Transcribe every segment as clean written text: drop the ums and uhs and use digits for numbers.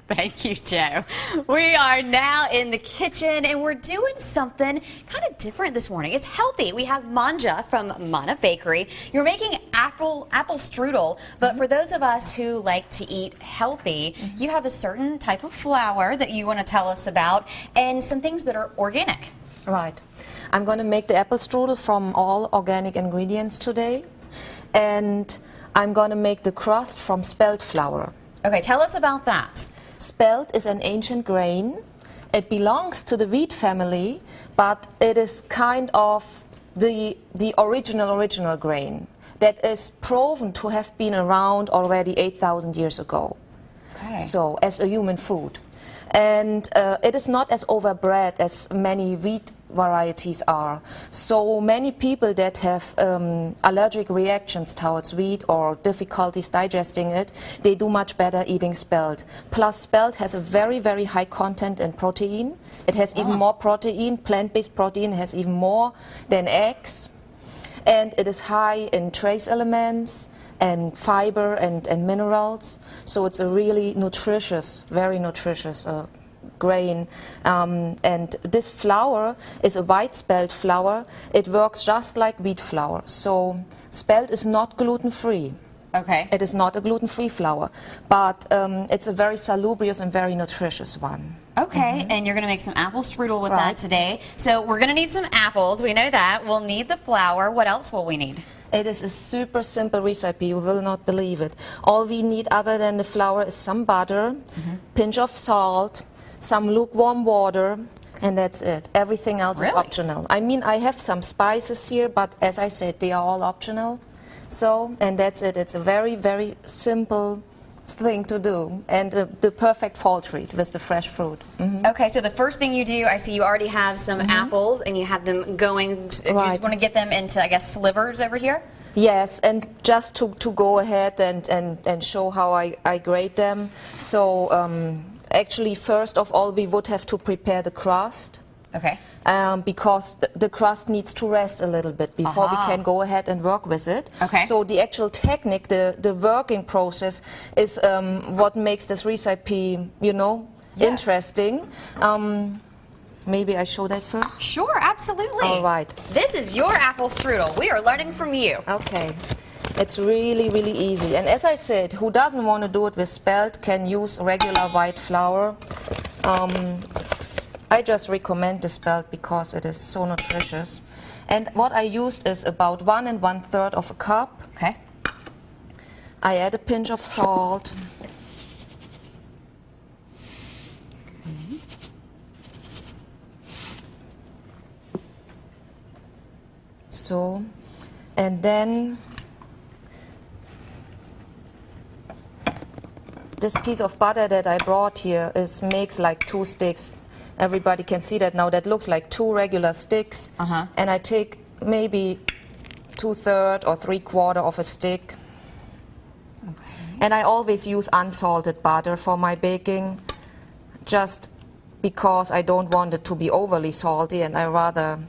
Thank you, Joe. We are now in the kitchen and we're doing something kind of different this morning. It's healthy. We have Manja from Manna Bakery. You're making apple strudel, but for those of us who like to eat healthy, you have a certain type of flour that you want to tell us about and some things that are organic. Right. I'm going to make the apple strudel from all organic ingredients today, and I'm going to make the crust from spelt flour. Okay, tell us about that. Spelt is an ancient grain. It belongs to the wheat family, but it is kind of the original grain that is proven to have been around already 8,000 years ago. Okay. So, as a human food. And it is not as overbred as many wheat varieties are. So many people that have allergic reactions towards wheat or difficulties digesting it, they do much better eating spelt. Plus spelt has a very, very high content in protein. It has even more protein, plant-based protein has even more than eggs. And it is high in trace elements and fiber and minerals. So it's a really nutritious, very nutritious grain. And this flour is a white spelt flour. It works just like wheat flour. So spelt is not gluten-free. Okay. It is not a gluten-free flour, but it's a very salubrious and very nutritious one. Okay, and you're going to make some apple strudel with that today. So we're going to need some apples. We know that. We'll need the flour. What else will we need? It is a super simple recipe. You will not believe it. All we need other than the flour is some butter, pinch of salt, some lukewarm water, and that's it. Everything else is optional. I mean, I have some spices here, but as I said, they are all optional. So, and that's it. It's a very, very simple thing to do, and the perfect fall treat with the fresh fruit. Okay, so the first thing you do, I see you already have some apples and you have them going. You just want to get them into, I guess, slivers over here? Yes, and just to go ahead and show how I grate them. So actually, first of all, we would have to prepare the crust. Okay. Because the crust needs to rest a little bit before we can go ahead and work with it. Okay. So the actual technique, the working process is what makes this recipe, you know, interesting. Maybe I show that first? Sure, absolutely. All right. This is your apple strudel. We are learning from you. Okay. It's really, really easy. And as I said, who doesn't want to do it with spelt can use regular white flour. I just recommend the spelt because it is so nutritious. And what I used is about 1 1/3 of a cup. Okay. I add a pinch of salt. So, and then this piece of butter that I brought here makes like 2 sticks. Everybody can see that now. That looks like 2 regular sticks. And I take maybe 2/3 or 3/4 of a stick. Okay. And I always use unsalted butter for my baking, just because I don't want it to be overly salty, and I rather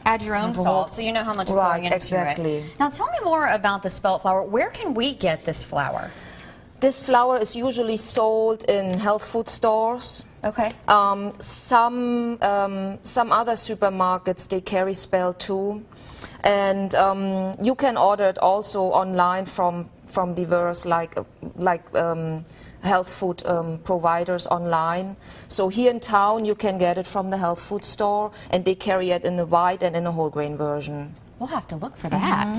add your own salt, so you know how much is going into it. Now tell me more about the spelt flour. Where can we get this flour? This flour is usually sold in health food stores. Okay. Some other supermarkets, they carry spelt too, and you can order it also online from diverse health food providers online. So here in town you can get it from the health food store, and they carry it in a white and in a whole grain version. We'll have to look for that.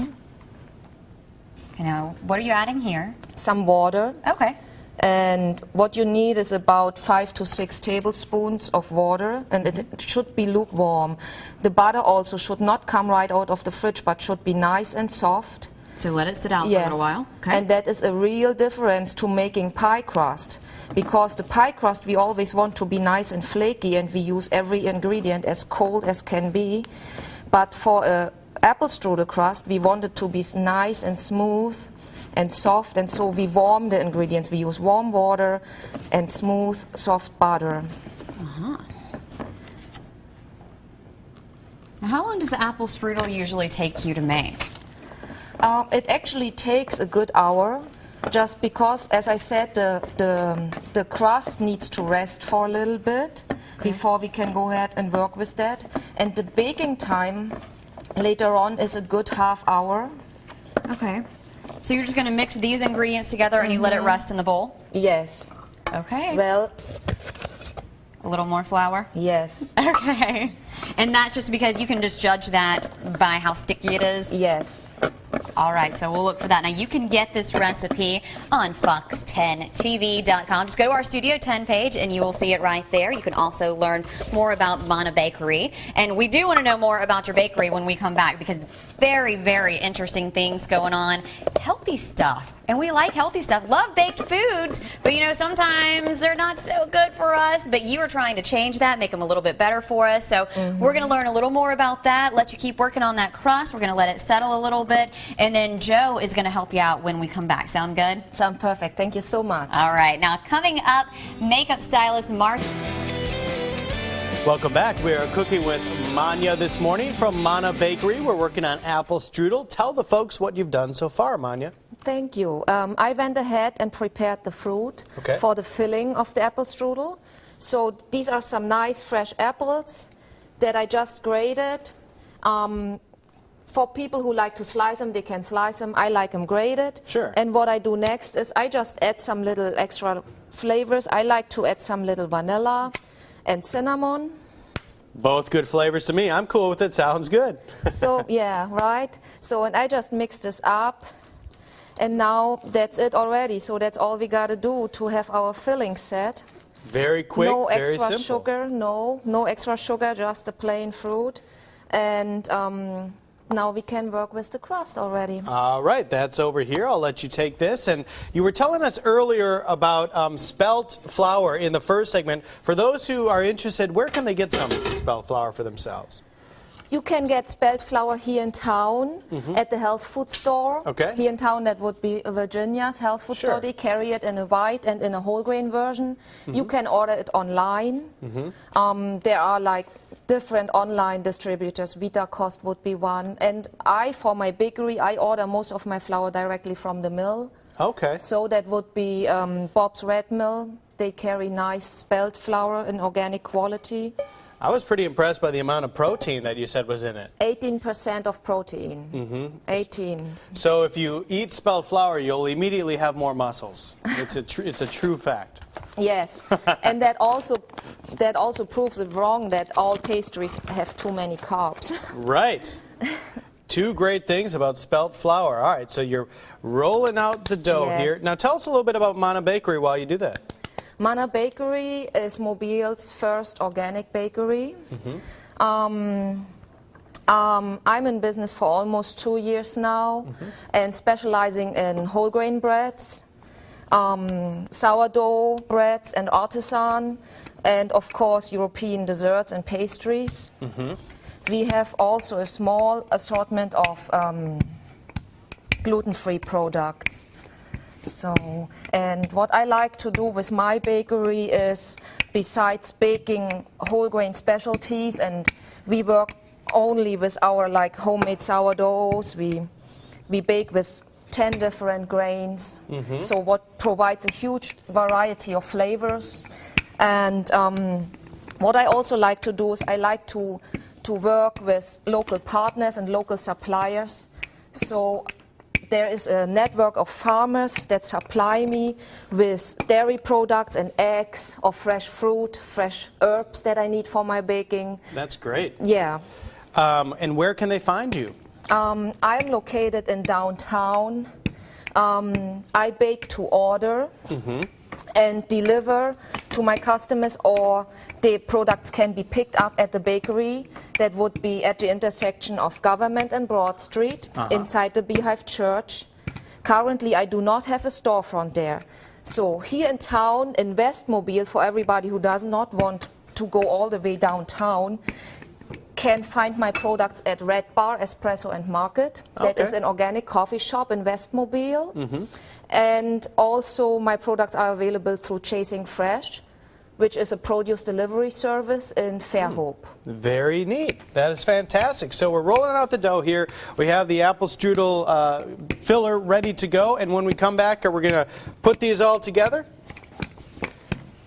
Okay, now what are you adding here? Some water. Okay. And what you need is about 5 to 6 tablespoons of water, and it should be lukewarm. The butter also should not come right out of the fridge, but should be nice and soft. So let it sit out for a little while. Okay. And that is a real difference to making pie crust, because the pie crust we always want to be nice and flaky, and we use every ingredient as cold as can be. But for a apple strudel crust, we want it to be nice and smooth and soft, and so we warm the ingredients. We use warm water and smooth, soft butter. Now, how long does the apple strudel usually take you to make? It actually takes a good hour. just because, as I said, the crust needs to rest for a little bit before we can go ahead and work with that. And the baking time later on is a good half hour. Okay. So you're just going to mix these ingredients together and you let it rest in the bowl? Yes. Okay. Well, a little more flour? yes. Okay. And that's just because you can just judge that by how sticky it is? Yes. All right, so we'll look for that. Now, you can get this recipe on fox10tv.com. Just go to our Studio 10 page, and you will see it right there. You can also learn more about Manna Bakery. And we do want to know more about your bakery when we come back, because very, very interesting things going on. Healthy stuff. And we like healthy stuff. Love baked foods, but, you know, sometimes they're not so good for us. But you are trying to change that, make them a little bit better for us. So we're going to learn a little more about that, let you keep working on that crust. We're going to let it settle a little bit. And then Joe is going to help you out when we come back. Sound good? Sound perfect. Thank you so much. All right. Now, coming up, makeup stylist Mark. Welcome back. We are cooking with Manya this morning from Manna Bakery. We're working on apple strudel. Tell the folks what you've done so far, Manya. Thank you. I went ahead and prepared the fruit for the filling of the apple strudel. So these are some nice fresh apples that I just grated. For people who like to slice them, they can slice them. I like them grated. Sure. And what I do next is I just add some little extra flavors. I like to add some little vanilla and cinnamon. Both good flavors to me. I'm cool with it. Sounds good. So, yeah, right? So, and I just mix this up. And now that's it already. So that's all we got to do to have our filling set. Very quick, no very extra simple. Sugar, no extra sugar, just the plain fruit. And now we can work with the crust already. All right, that's over here. I'll let you take this. And you were telling us earlier about spelt flour in the first segment. For those who are interested, where can they get some spelt flour for themselves? You can get spelt flour here in town at the health food store. Okay. Here in town, that would be Virginia's health food store. They carry it in a white and in a whole grain version. You can order it online. There are like different online distributors. Vita Cost would be one. And for my bakery, I order most of my flour directly from the mill. Okay. So that would be Bob's Red Mill. They carry nice spelt flour in organic quality. I was pretty impressed by the amount of protein that you said was in it. 18% of protein. 18. So if you eat spelt flour, you'll immediately have more muscles. It's a true fact. Yes, and that also proves it wrong that all pastries have too many carbs. Right. Two great things about spelt flour. All right, so you're rolling out the dough here. Now tell us a little bit about Manna Bakery while you do that. Manna Bakery is Mobile's first organic bakery. I'm in business for almost 2 years now and specializing in whole grain breads, sourdough breads and artisan, and of course European desserts and pastries. We have also a small assortment of gluten-free products. So, and what I like to do with my bakery is, besides baking whole grain specialties, and we work only with our like homemade sourdoughs, we bake with 10 different grains, so what provides a huge variety of flavors. And what I also like to do is I like to work with local partners and local suppliers. So there is a network of farmers that supply me with dairy products and eggs, or fresh fruit, fresh herbs that I need for my baking. That's great. Yeah. And where can they find you? I'm located in downtown. I bake to order and deliver to my customers, or the products can be picked up at the bakery. That would be at the intersection of Government and Broad Street, inside the Beehive Church. Currently, I do not have a storefront there. So here in town, in West Mobile, for everybody who does not want to go all the way downtown, can find my products at Red Bar Espresso and Market. That is an organic coffee shop in West Mobile. And also my products are available through Chasing Fresh, which is a produce delivery service in Fairhope. Very neat. That is fantastic. So we're rolling out the dough here. We have the apple strudel filler ready to go, and when we come back, we're going to put these all together.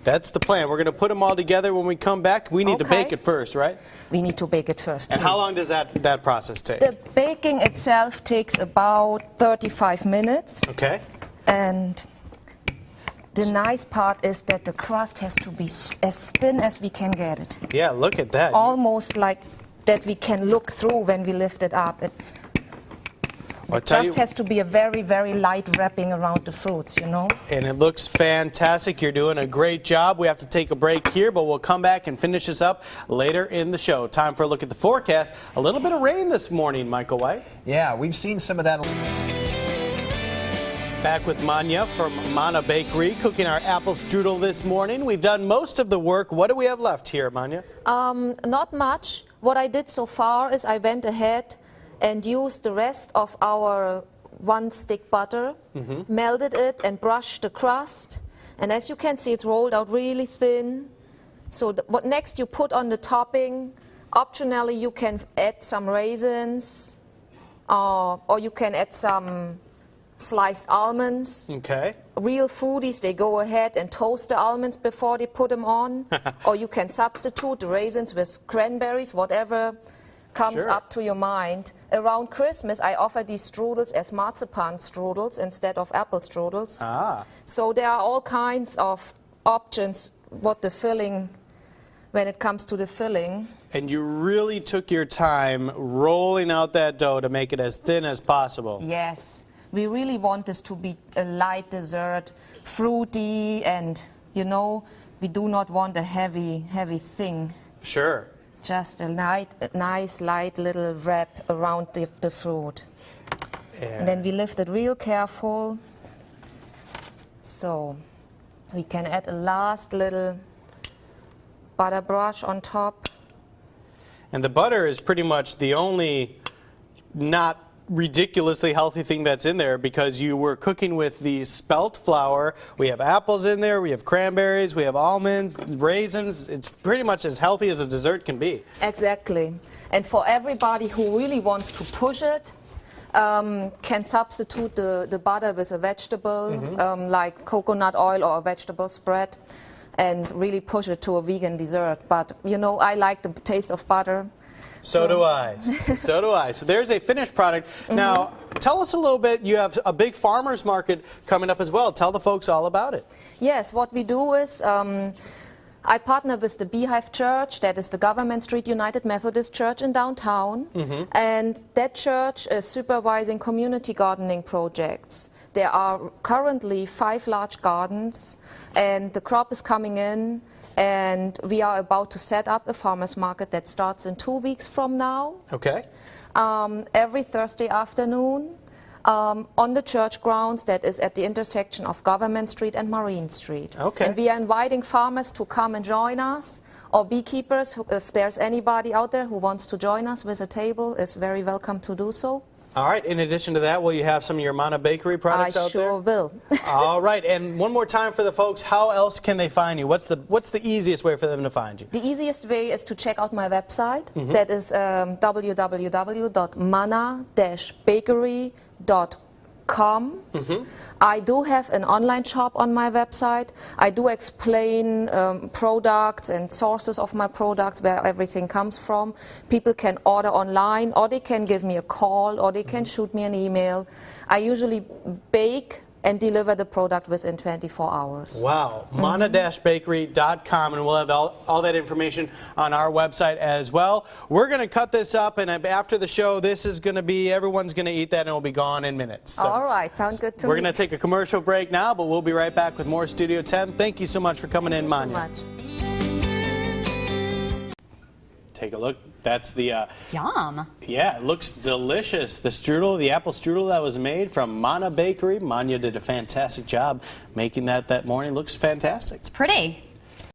That's the plan. We're going to put them all together when we come back. We need to bake it first, right? We need to bake it first. And how long does that process take? The baking itself takes about 35 minutes. Okay. And the nice part is that the crust has to be as thin as we can get it. Yeah, look at that. Almost like that we can look through when we lift it up. It just has to be a very, very light wrapping around the fruits, you know. And it looks fantastic. You're doing a great job. We have to take a break here, but we'll come back and finish this up later in the show. Time for a look at the forecast. A little bit of rain this morning, Michael White. Yeah, we've seen some of that. Back with Manya from Manna Bakery, cooking our apple strudel this morning. We've done most of the work. What do we have left here, Manya? Not much. What I did so far is I went ahead and used the rest of our one-stick butter, melted it and brushed the crust. And as you can see, it's rolled out really thin. So what next you put on the topping, optionally you can add some raisins, or you can add some sliced almonds. Okay. Real foodies, they go ahead and toast the almonds before they put them on. Or you can substitute the raisins with cranberries, whatever comes up to your mind. Around Christmas, I offer these strudels as marzipan strudels instead of apple strudels. So there are all kinds of options what the filling, when it comes to the filling. And you really took your time rolling out that dough to make it as thin as possible. Yes. We really want this to be a light dessert, fruity, and, you know, we do not want a heavy thing. Sure. Just a nice, light little wrap around the fruit. And then we lift it real careful. So we can add a last little butter brush on top. And the butter is pretty much the only not ridiculously healthy thing that's in there, because you were cooking with the spelt flour. We have apples in there, we have cranberries, we have almonds, raisins. It's pretty much as healthy as a dessert can be. Exactly. And for everybody who really wants to push it, can substitute the butter with a vegetable, like coconut oil or a vegetable spread, and really push it to a vegan dessert. But, you know, I like the taste of butter. So do I. So do I. So there's a finished product. Now, tell us a little bit. You have a big farmers market coming up as well. Tell the folks all about it. Yes, what we do is I partner with the Beehive Church, that is the Government Street United Methodist Church in downtown. And that church is supervising community gardening projects. There are currently 5 large gardens, and the crop is coming in. And we are about to set up a farmers market that starts in 2 weeks from now. Okay. Every Thursday afternoon on the church grounds that is at the intersection of Government Street and Marine Street. Okay. And we are inviting farmers to come and join us, or beekeepers. If there's anybody out there who wants to join us with a table, is very welcome to do so. All right. In addition to that, will you have some of your Manna Bakery products out there? I sure will. All right. And one more time for the folks, how else can they find you? What's the easiest way for them to find you? The easiest way is to check out my website. That is www.manna-bakery.com. I do have an online shop on my website. I do explain products and sources of my products, where everything comes from. People can order online, or they can give me a call, or they can shoot me an email. I usually bake and deliver the product within 24 hours. Wow. Manna-bakery.com, and we'll have all that information on our website as well. We're going to cut this up, and after the show, this is going to be, everyone's going to eat that, and it'll be gone in minutes. So all right, sounds good to me. We're going to take a commercial break now, but we'll be right back with more Studio 10. Thank you so much for coming in, Manya. Thank you so much. Take a look. That's the Yum. yeah, it looks delicious. The strudel, the apple strudel that was made from Manna Bakery. Manya did a fantastic job making that morning. Looks fantastic. It's pretty.